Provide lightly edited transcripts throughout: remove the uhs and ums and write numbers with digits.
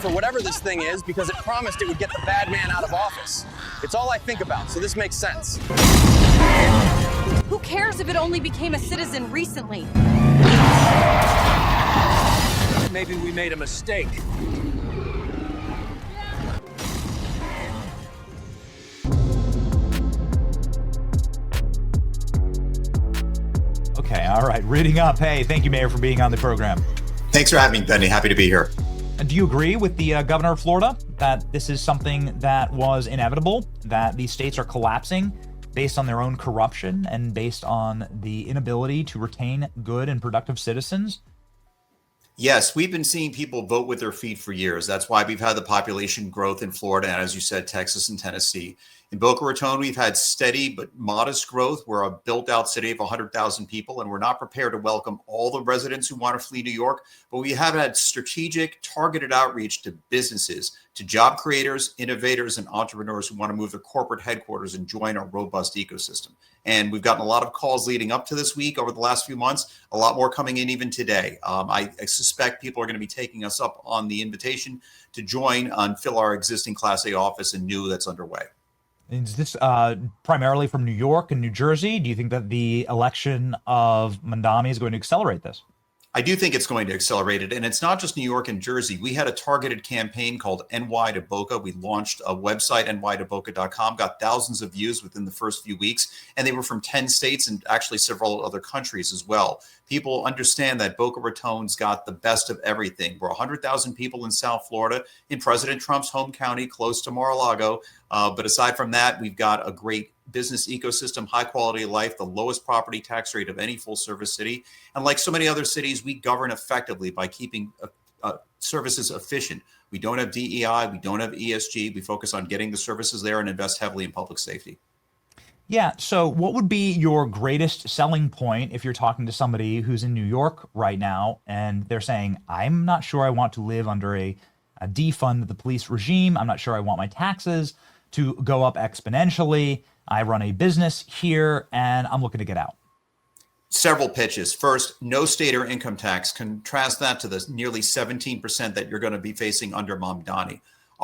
for whatever this thing is because it promised it would get the bad man out of office. It's all I think about, so this makes sense. Who cares if it only became a citizen recently? Maybe we made a mistake. Okay, all right. Reading up. Hey, thank you, Mayor, for being on the program. Thanks for having me, Benny. Happy to be here. Do you agree with the governor of Florida that this is something that was inevitable, that these states are collapsing based on their own corruption and based on the inability to retain good and productive citizens? Yes, we've been seeing people vote with their feet for years. That's why we've had the population growth in Florida and, as you said, Texas and Tennessee. In Boca Raton, we've had steady but modest growth. We're a built-out city of 100,000 people, and we're not prepared to welcome all the residents who want to flee New York, but we have had strategic, targeted outreach to businesses, to job creators, innovators, and entrepreneurs who want to move their corporate headquarters and join our robust ecosystem. And we've gotten a lot of calls leading up to this week over the last few months, a lot more coming in even today. I suspect people are going to be taking us up on the invitation to join and fill our existing Class A office and new that's underway. Is this primarily from New York and New Jersey? Do you think that the election of Mamdani is going to accelerate this? I do think it's going to accelerate it. And it's not just New York and Jersey. We had a targeted campaign called NY to Boca. We launched a website, nytoboca.com, got thousands of views within the first few weeks. And they were from 10 states and actually several other countries as well. People understand that Boca Raton's got the best of everything. We're 100,000 people in South Florida, in President Trump's home county, close to Mar-a-Lago. But aside from that, we've got a great business ecosystem, high quality of life, the lowest property tax rate of any full service city. And like so many other cities, we govern effectively by keeping services efficient. We don't have DEI, we don't have ESG. We focus on getting the services there and invest heavily in public safety. Yeah. So what would be your greatest selling point if you're talking to somebody who's in New York right now and they're saying, I'm not sure I want to live under a defund the police regime. I'm not sure I want my taxes to go up exponentially. I run a business here and I'm looking to get out. Several pitches. First, no state or income tax. Contrast that to the nearly 17% that you're going to be facing under Mamdani.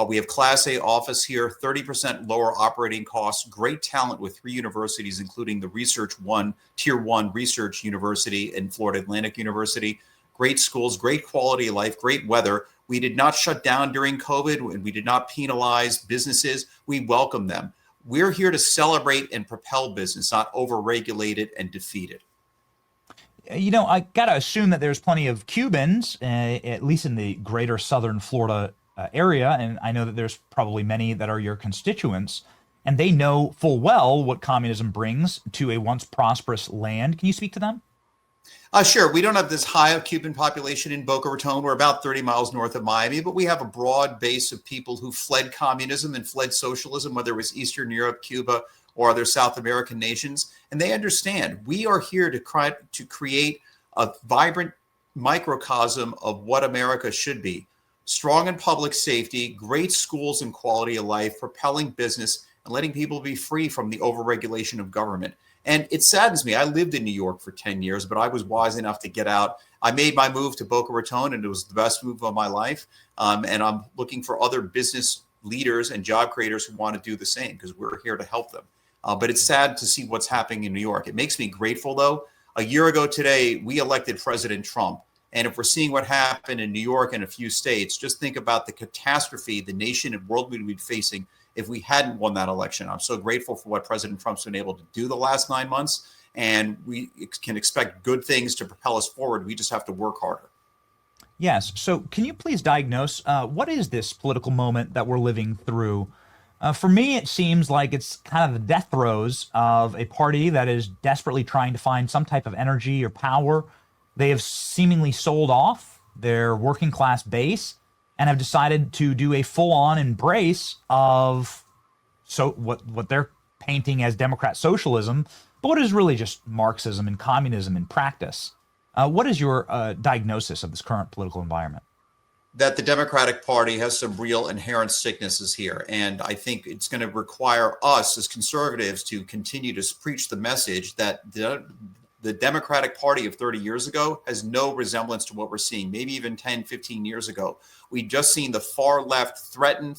We have Class A office here, 30% lower operating costs, great talent with 3 universities, including the Tier 1 Research University and Florida Atlantic University. Great schools, great quality of life, great weather. We did not shut down during COVID, and we did not penalize businesses. We welcome them. We're here to celebrate and propel business, not overregulate it and defeat it. You know, I got to assume that there's plenty of Cubans, at least in the greater southern Florida area, and I know that there's probably many that are your constituents, and they know full well what communism brings to a once prosperous land. Can you speak to them? Sure. We don't have this high of Cuban population in Boca Raton. We're about 30 miles north of Miami, but we have a broad base of people who fled communism and fled socialism, whether it was Eastern Europe, Cuba, or other South American nations. And they understand we are here to create a vibrant microcosm of what America should be. Strong in public safety, great schools and quality of life, propelling business, and letting people be free from the overregulation of government. And it saddens me. I lived in New York for 10 years, but I was wise enough to get out. I made my move to Boca Raton, and it was the best move of my life. And I'm looking for other business leaders and job creators who want to do the same because we're here to help them. But it's sad to see what's happening in New York. It makes me grateful, though. A year ago today, we elected President Trump. And if we're seeing what happened in New York and a few states, just think about the catastrophe the nation and world would be facing if we hadn't won that election. I'm so grateful for what President Trump's been able to do the last 9 months, and we can expect good things to propel us forward. We just have to work harder. Yes. So can you please diagnose what is this political moment that we're living through? For me, it seems like it's kind of the death throes of a party that is desperately trying to find some type of energy or power. They have seemingly sold off their working class base and have decided to do a full-on embrace of what they're painting as Democrat socialism, but what is really just Marxism and communism in practice. What is your diagnosis of this current political environment? That the Democratic Party has some real inherent sicknesses here. And I think it's going to require us as conservatives to continue to preach the message that the Democratic Party of 30 years ago has no resemblance to what we're seeing, maybe even 10, 15 years ago. We've just seen the far left threaten,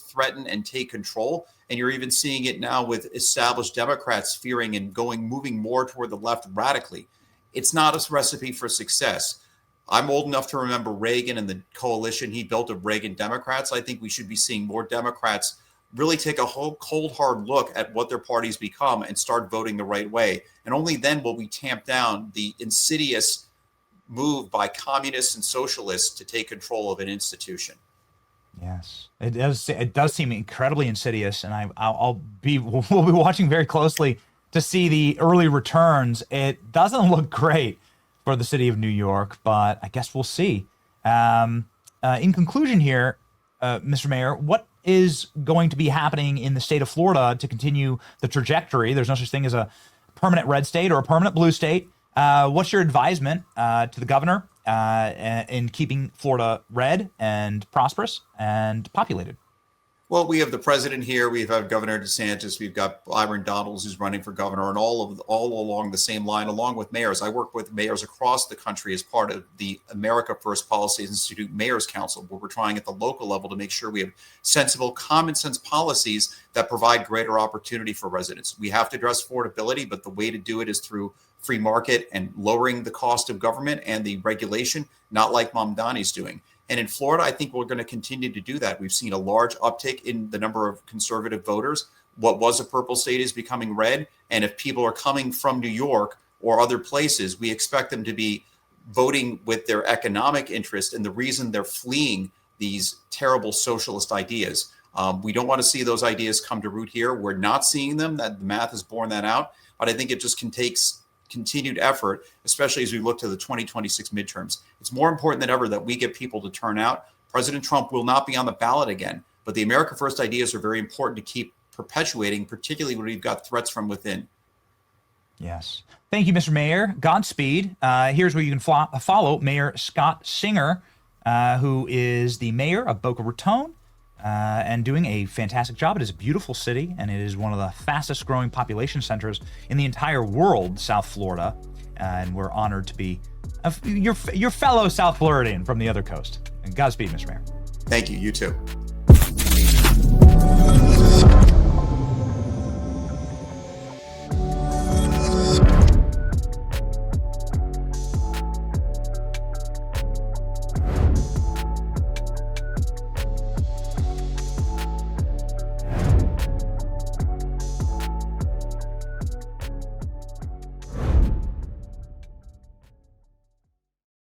and take control. And you're even seeing it now with established Democrats fearing and moving more toward the left radically. It's not a recipe for success. I'm old enough to remember Reagan and the coalition he built of Reagan Democrats. I think we should be seeing more Democrats really take a whole cold, hard look at what their parties become and start voting the right way. And only then will we tamp down the insidious move by communists and socialists to take control of an institution. Yes, it does seem incredibly insidious, and we'll be watching very closely to see the early returns. It doesn't look great for the city of New York, but I guess we'll see. In conclusion here, Mr. Mayor, what is going to be happening in the state of Florida to continue the trajectory? There's no such thing as a permanent red state or a permanent blue state. What's your advisement to the governor in keeping Florida red and prosperous and populated? Well, we have the president here. We have Governor DeSantis. We've got Byron Donalds, who's running for governor, and all along the same line, along with mayors. I work with mayors across the country as part of the America First Policy Institute Mayors Council, where we're trying at the local level to make sure we have sensible, common sense policies that provide greater opportunity for residents. We have to address affordability, but the way to do it is through free market and lowering the cost of government and the regulation, not like Mamdani's doing. And in Florida, I think we're going to continue to do that. We've seen a large uptick in the number of conservative voters. What was a purple state is becoming red. And if people are coming from New York or other places, we expect them to be voting with their economic interest and the reason they're fleeing these terrible socialist ideas. We don't want to see those ideas come to root here. We're not seeing them. That the math has borne that out. But I think it just takes continued effort, especially as we look to the 2026 midterms. It's more important than ever that we get people to turn out. President Trump will not be on the ballot again, but the America First ideas are very important to keep perpetuating, particularly when we've got threats from within. Yes. Thank you, Mr. Mayor. Godspeed. Here's where you can follow Mayor Scott Singer, who is the mayor of Boca Raton, and doing a fantastic job. It is a beautiful city, and it is one of the fastest growing population centers in the entire world, South Florida. And we're honored to be your fellow South Floridian from the other coast. And Godspeed, Mr. Mayor. Thank you. You too.